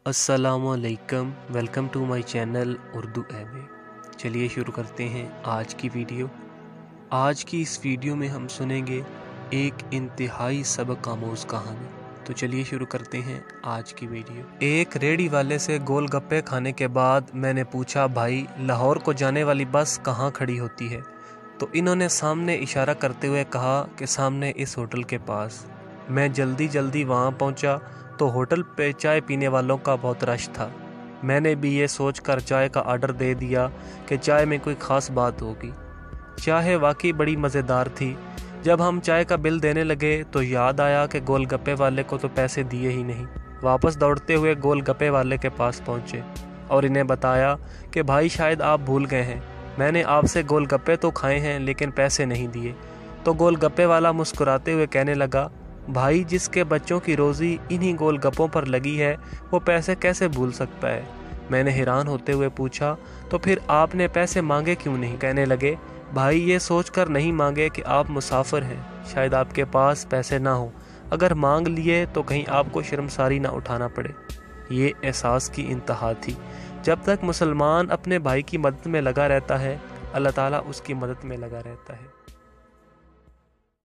अस्सलामुअलैकुम, welcome to my channel Urdu MA. चलिए शुरू करते हैं आज की वीडियो। आज की इस वीडियो में हम सुनेंगे एक इंतहाई सबक आमोज़ कहानी। तो चलिए शुरू करते हैं आज की वीडियो। एक रेडी वाले से गोल गप्पे खाने के बाद मैंने पूछा, भाई लाहौर को जाने वाली बस कहाँ खड़ी होती है? तो इन्होंने सामने इशारा करते हुए कहा कि सामने इस होटल के पास। मैं जल्दी वहाँ पहुँचा तो होटल पे चाय पीने वालों का बहुत रश था। मैंने भी ये सोचकर चाय का आर्डर दे दिया कि चाय में कोई ख़ास बात होगी। चाय वाकई बड़ी मज़ेदार थी। जब हम चाय का बिल देने लगे तो याद आया कि गोल गप्पे वाले को तो पैसे दिए ही नहीं। वापस दौड़ते हुए गोल गप्पे वाले के पास पहुँचे और इन्हें बताया कि भाई शायद आप भूल गए हैं, मैंने आपसे गोल गप्पे तो खाए हैं लेकिन पैसे नहीं दिए। तो गोल गप्पे वाला मुस्कुराते हुए कहने लगा, भाई जिसके बच्चों की रोज़ी इन्हीं गोल गप्पों पर लगी है वो पैसे कैसे भूल सकता है? मैंने हैरान होते हुए पूछा, तो फिर आपने पैसे मांगे क्यों नहीं? कहने लगे, भाई ये सोचकर नहीं मांगे कि आप मुसाफिर हैं, शायद आपके पास पैसे ना हो। अगर मांग लिए तो कहीं आपको शर्मसारी ना उठाना पड़े। ये एहसास की इंतहा थी। जब तक मुसलमान अपने भाई की मदद में लगा रहता है, अल्लाह ताला उसकी मदद में लगा रहता है।